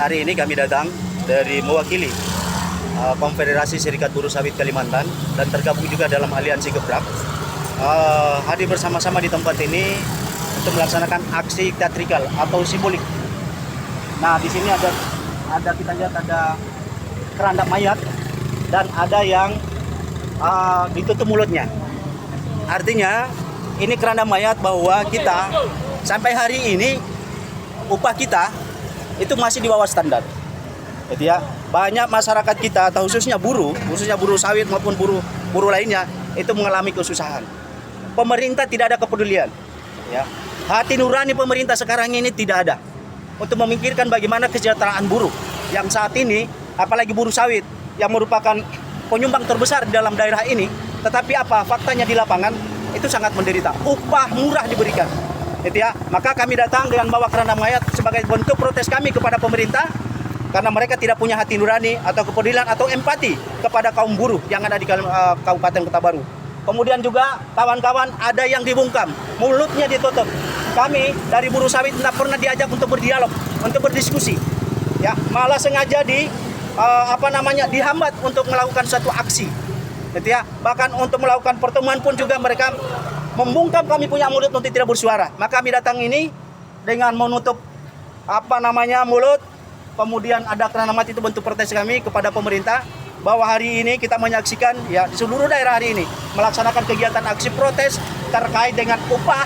Hari ini kami datang dari mewakili Konfederasi Serikat Buruh Sawit Kalimantan dan tergabung juga dalam aliansi Gebrak. Hadir bersama-sama di tempat ini untuk melaksanakan aksi teatrikal atau simbolik. Nah, di sini ada kita lihat ada keranda mayat dan ada yang ditutup mulutnya. Artinya ini keranda mayat bahwa kita sampai hari ini upah kita itu masih di bawah standar. Jadi ya, banyak masyarakat kita atau khususnya buruh sawit maupun buruh lainnya itu mengalami kesusahan. Pemerintah tidak ada kepedulian. Ya. Hati nurani pemerintah sekarang ini tidak ada untuk memikirkan bagaimana kesejahteraan buruh yang saat ini, apalagi buruh sawit yang merupakan penyumbang terbesar di dalam daerah ini, tetapi apa faktanya di lapangan itu sangat menderita. Upah murah diberikan. Gitu ya. Maka kami datang dengan bawa keranda mayat sebagai bentuk protes kami kepada pemerintah karena mereka tidak punya hati nurani atau kepedulian atau empati kepada kaum buruh yang ada di Kabupaten Kota Baru. Kemudian juga kawan-kawan ada yang dibungkam, mulutnya ditutup. Kami dari buruh sawit tidak pernah diajak untuk berdialog, untuk berdiskusi. Ya, malah sengaja dihambat untuk melakukan suatu aksi. Gitu ya. Bahkan untuk melakukan pertemuan pun juga mereka membungkam kami punya mulut untuk tidak bersuara. Maka kami datang ini dengan menutup mulut. Kemudian ada keranda mayat, itu bentuk protes kami kepada pemerintah bahwa hari ini kita menyaksikan ya di seluruh daerah hari ini melaksanakan kegiatan aksi protes terkait dengan upah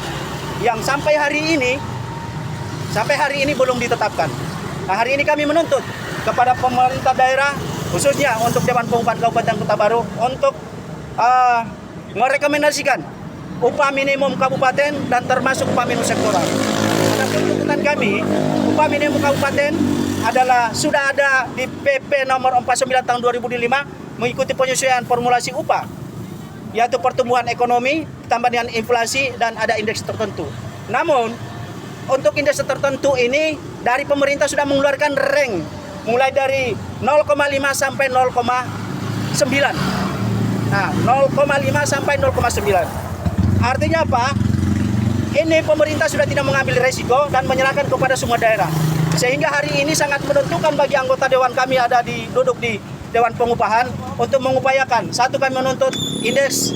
yang sampai hari ini belum ditetapkan. Nah, hari ini kami menuntut kepada pemerintah daerah khususnya untuk Dewan Pengupahan Kabupaten Kota Baru untuk merekomendasikan upah minimum kabupaten dan termasuk upah minimum sektoral. Karena tuntutan kami, upah minimum kabupaten sudah ada di PP nomor 49 tahun 2005 mengikuti penyesuaian formulasi upah, yaitu pertumbuhan ekonomi ditambah dengan inflasi dan ada indeks tertentu. Namun untuk indeks tertentu ini dari pemerintah sudah mengeluarkan rank mulai dari 0,5 sampai 0,9. Nah, 0,5 sampai 0,9. Artinya apa? Ini pemerintah sudah tidak mengambil resiko dan menyerahkan kepada semua daerah. Sehingga hari ini sangat menentukan bagi anggota dewan kami duduk di Dewan Pengupahan untuk mengupayakan. Satu, kami menuntut indeks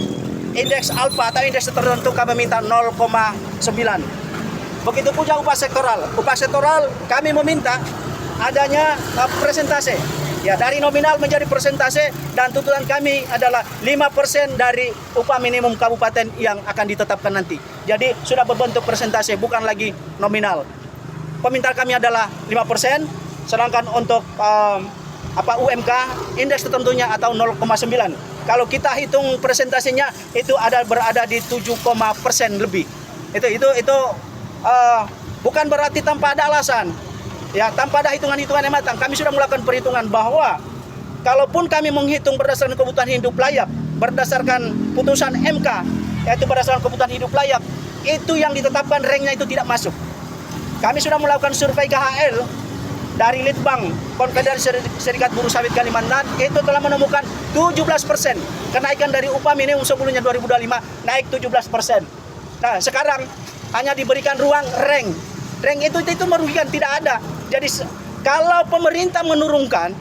alfa atau indeks tertentu kami minta 0,9. Begitu pula upah sektoral. Upah sektoral kami meminta adanya persentase. Ya, dari nominal menjadi persentase dan tuntutan kami adalah 5% dari upah minimum kabupaten yang akan ditetapkan nanti. Jadi sudah berbentuk persentase, bukan lagi nominal. Permintaan kami adalah 5%, sedangkan untuk UMK indeks tertentunya atau 0,9. Kalau kita hitung persentasenya itu berada di 7% lebih. Itu bukan berarti tanpa ada alasan. Ya, tanpa ada hitungan-hitungan yang matang. Kami sudah melakukan perhitungan bahwa kalaupun kami menghitung berdasarkan kebutuhan hidup layak, berdasarkan putusan MK, yaitu berdasarkan kebutuhan hidup layak, itu yang ditetapkan ranknya itu tidak masuk. Kami sudah melakukan survei KHL dari Litbang Konfederasi Serikat Buruh Sawit Kalimantan, itu telah menemukan 17% kenaikan dari upah minimum sebelumnya 2025 naik 17%. Nah, sekarang hanya diberikan ruang rank. Rank itu merugikan, tidak ada. Jadi kalau pemerintah menurunkan,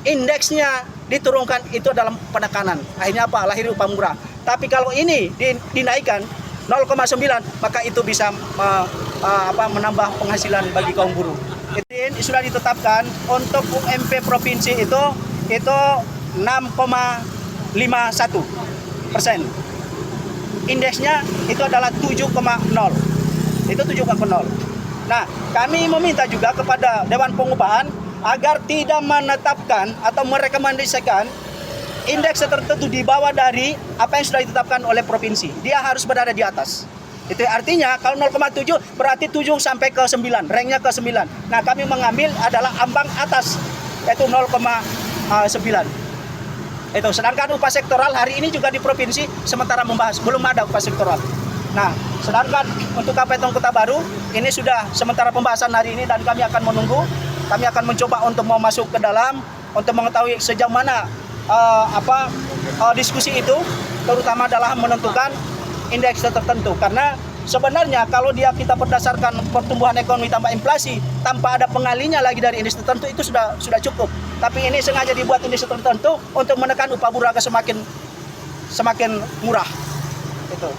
indeksnya diturunkan, itu dalam penekanan. Akhirnya apa? Lahir upah murah. Tapi kalau ini dinaikkan 0,9, maka itu bisa menambah penghasilan bagi kaum buruh. Ini sudah ditetapkan untuk UMP provinsi itu 6,51%. Indeksnya itu adalah 7,0. Itu 7,0. Nah, kami meminta juga kepada Dewan Pengupahan agar tidak menetapkan atau merekomendasikan indeks tertentu di bawah dari apa yang sudah ditetapkan oleh provinsi. Dia harus berada di atas. Itu artinya kalau 0,7 berarti 7 sampai ke 9, ranknya ke 9. Nah, kami mengambil adalah ambang atas, yaitu 0,9. Itu sedangkan upah sektoral hari ini juga di provinsi sementara membahas, belum ada upah sektoral. Nah, sedangkan untuk Kabupaten Kota Baru ini sudah sementara pembahasan hari ini dan kami akan menunggu. Kami akan mencoba untuk mau masuk ke dalam untuk mengetahui sejauh mana diskusi itu, terutama dalam menentukan indeks tertentu. Karena Sebenarnya kalau kita berdasarkan pertumbuhan ekonomi tambah inflasi tanpa ada pengalinya lagi dari industri tertentu itu sudah cukup. Tapi ini sengaja dibuat industri tertentu untuk menekan upah buruh agar semakin murah. Itu.